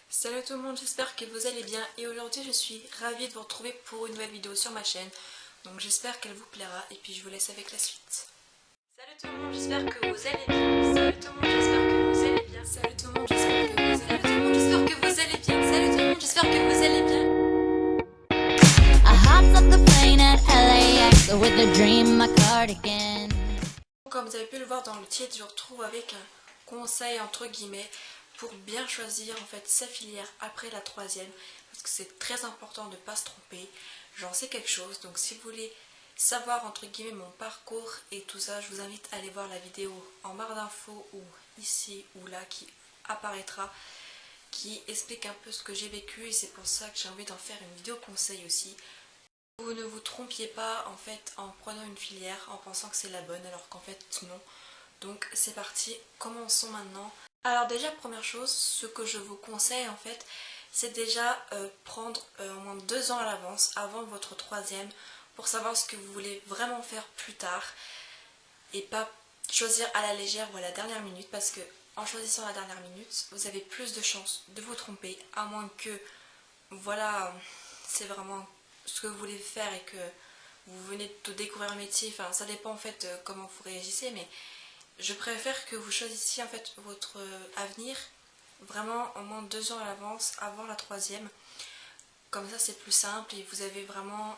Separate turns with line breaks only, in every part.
Salut tout le monde, j'espère que vous allez bien et aujourd'hui je suis ravie de vous retrouver pour une nouvelle vidéo sur ma chaîne. Donc j'espère qu'elle vous plaira et puis je vous laisse avec la suite. Salut tout le monde, j'espère que vous allez bien. Salut tout le monde, j'espère que vous allez bien. Salut tout le monde, j'espère que vous allez bien. Salut tout le monde, j'espère que vous allez bien. Salut tout le monde, j'espère que vous allez bien.
I hopped off the plane at LAX with a dream, my cardigan.
Comme vous avez pu le voir dans le titre, je vous retrouve avec un conseil entre guillemets pour bien choisir en fait sa filière après la troisième, parce que c'est très important de ne pas se tromper. J'en sais quelque chose, donc si vous voulez savoir entre guillemets mon parcours et tout ça, je vous invite à aller voir la vidéo en barre d'infos ou ici ou là qui apparaîtra, qui explique un peu ce que j'ai vécu, et c'est pour ça que j'ai envie d'en faire une vidéo conseil aussi. Vous ne vous trompiez pas en fait en prenant une filière en pensant que c'est la bonne alors qu'en fait non. Donc c'est parti, commençons maintenant. Alors déjà première chose, ce que je vous conseille en fait, c'est déjà prendre au moins 2 ans à l'avance avant votre troisième pour savoir ce que vous voulez vraiment faire plus tard et pas choisir à la légère ou à la dernière minute, parce que en choisissant à la dernière minute, vous avez plus de chances de vous tromper, à moins que voilà, c'est vraiment ce que vous voulez faire et que vous venez de découvrir un métier. Enfin, ça dépend en fait comment vous réagissez, mais je préfère que vous choisissiez en fait votre avenir vraiment au moins 2 ans à l'avance avant la troisième. Comme ça c'est plus simple et vous avez vraiment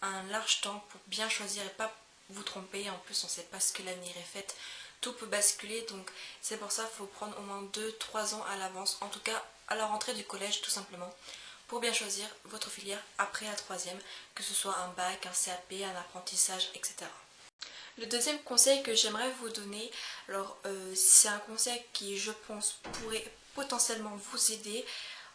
un large temps pour bien choisir et pas vous tromper. En plus on ne sait pas ce que l'avenir est fait, tout peut basculer, donc c'est pour ça qu'il faut prendre au moins 2-3 ans à l'avance, en tout cas à la rentrée du collège tout simplement, pour bien choisir votre filière après la troisième, que ce soit un bac, un CAP, un apprentissage, etc. Le deuxième conseil que j'aimerais vous donner, alors c'est un conseil qui je pense pourrait potentiellement vous aider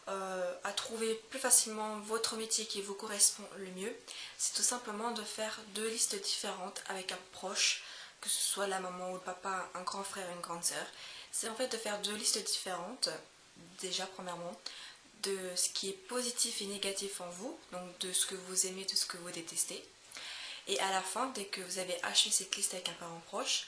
à trouver plus facilement votre métier qui vous correspond le mieux. C'est tout simplement de faire 2 listes différentes avec un proche, que ce soit la maman ou le papa, un grand frère et une grande sœur. C'est en fait de faire 2 listes différentes, déjà premièrement, de ce qui est positif et négatif en vous, donc de ce que vous aimez, de ce que vous détestez. Et à la fin, dès que vous avez haché cette liste avec un parent proche,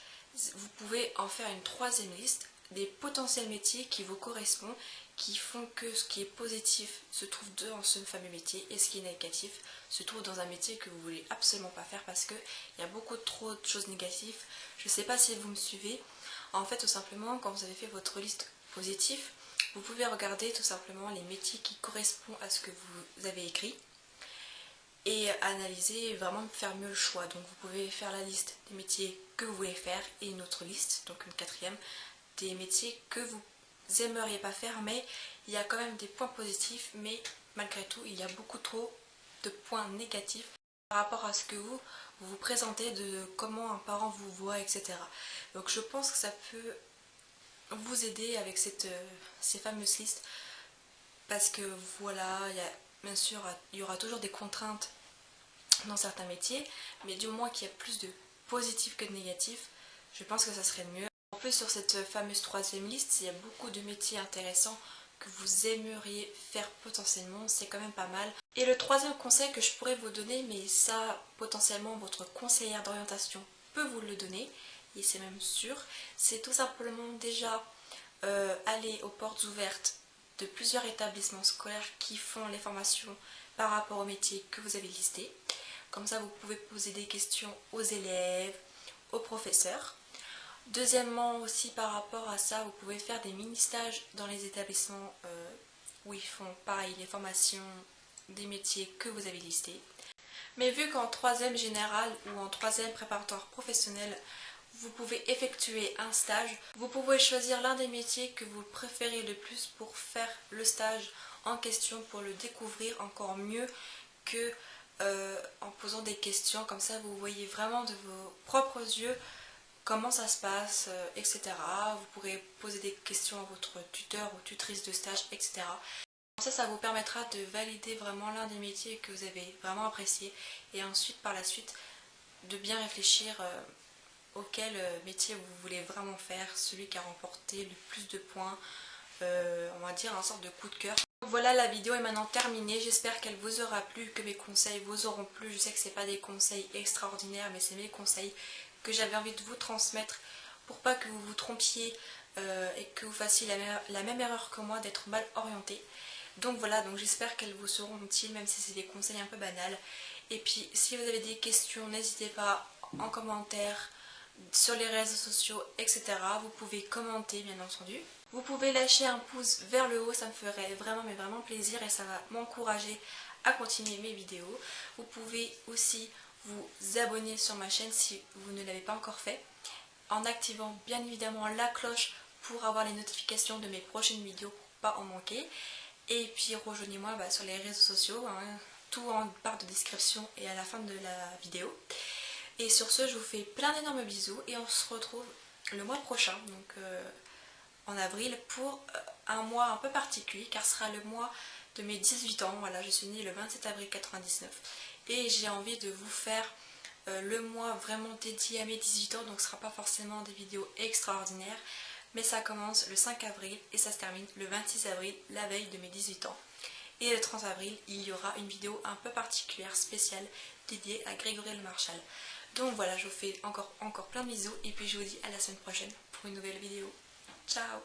vous pouvez en faire une troisième liste des potentiels métiers qui vous correspondent, qui font que ce qui est positif se trouve dans ce fameux métier et ce qui est négatif se trouve dans un métier que vous voulez absolument pas faire parce qu'il y a beaucoup trop de choses négatives. Je ne sais pas si vous me suivez. En fait, tout simplement, quand vous avez fait votre liste positive, vous pouvez regarder tout simplement les métiers qui correspondent à ce que vous avez écrit et analyser et vraiment faire mieux le choix. Donc vous pouvez faire la liste des métiers que vous voulez faire et une autre liste, donc une quatrième, des métiers que vous aimeriez pas faire, mais il y a quand même des points positifs, mais malgré tout il y a beaucoup trop de points négatifs par rapport à ce que vous vous présentez, de comment un parent vous voit, etc. Donc je pense que ça peut vous aider avec ces fameuses listes, parce que voilà, bien sûr il y aura toujours des contraintes dans certains métiers, mais du moins qu'il y a plus de positifs que de négatifs, je pense que ça serait mieux. En plus, sur cette fameuse troisième liste, il y a beaucoup de métiers intéressants que vous aimeriez faire potentiellement, c'est quand même pas mal. Et le troisième conseil que je pourrais vous donner, mais ça potentiellement votre conseillère d'orientation peut vous le donner, et c'est même sûr, c'est tout simplement déjà aller aux portes ouvertes de plusieurs établissements scolaires qui font les formations par rapport au métier que vous avez listé. Comme ça, vous pouvez poser des questions aux élèves, aux professeurs. Deuxièmement, aussi par rapport à ça, vous pouvez faire des mini-stages dans les établissements où ils font pareil les formations des métiers que vous avez listés. Mais vu qu'en troisième général ou en troisième préparatoire professionnel, vous pouvez effectuer un stage, vous pouvez choisir l'un des métiers que vous préférez le plus pour faire le stage en question, pour le découvrir encore mieux que en posant des questions. Comme ça vous voyez vraiment de vos propres yeux comment ça se passe, etc. Vous pourrez poser des questions à votre tuteur ou tutrice de stage, etc. Comme ça vous permettra de valider vraiment l'un des métiers que vous avez vraiment apprécié, et ensuite par la suite de bien réfléchir auquel métier vous voulez vraiment faire, celui qui a remporté le plus de points, on va dire un sorte de coup de cœur. Voilà, la vidéo est maintenant terminée, j'espère qu'elle vous aura plu, que mes conseils vous auront plu. Je sais que ce n'est pas des conseils extraordinaires, mais c'est mes conseils que j'avais envie de vous transmettre pour pas que vous vous trompiez et que vous fassiez la même erreur que moi d'être mal orienté. Donc voilà, donc j'espère qu'elles vous seront utiles, même si c'est des conseils un peu banals. Et puis si vous avez des questions, n'hésitez pas en commentaire, sur les réseaux sociaux, etc. Vous pouvez commenter bien entendu. Vous pouvez lâcher un pouce vers le haut, ça me ferait vraiment mais vraiment plaisir et ça va m'encourager à continuer mes vidéos. Vous pouvez aussi vous abonner sur ma chaîne si vous ne l'avez pas encore fait, en activant bien évidemment la cloche pour avoir les notifications de mes prochaines vidéos pour pas en manquer. Et puis rejoignez-moi sur les réseaux sociaux, hein, tout en barre de description et à la fin de la vidéo. Et sur ce, je vous fais plein d'énormes bisous et on se retrouve le mois prochain, donc en avril, pour un mois un peu particulier car ce sera le mois de mes 18 ans. Voilà, je suis née le 27 avril 99 et j'ai envie de vous faire le mois vraiment dédié à mes 18 ans, donc ce ne sera pas forcément des vidéos extraordinaires, mais ça commence le 5 avril et ça se termine le 26 avril, la veille de mes 18 ans. Et le 30 avril, il y aura une vidéo un peu particulière, spéciale, dédiée à Grégory Le Marchal. Donc voilà, je vous fais encore plein de bisous et puis je vous dis à la semaine prochaine pour une nouvelle vidéo. Ciao!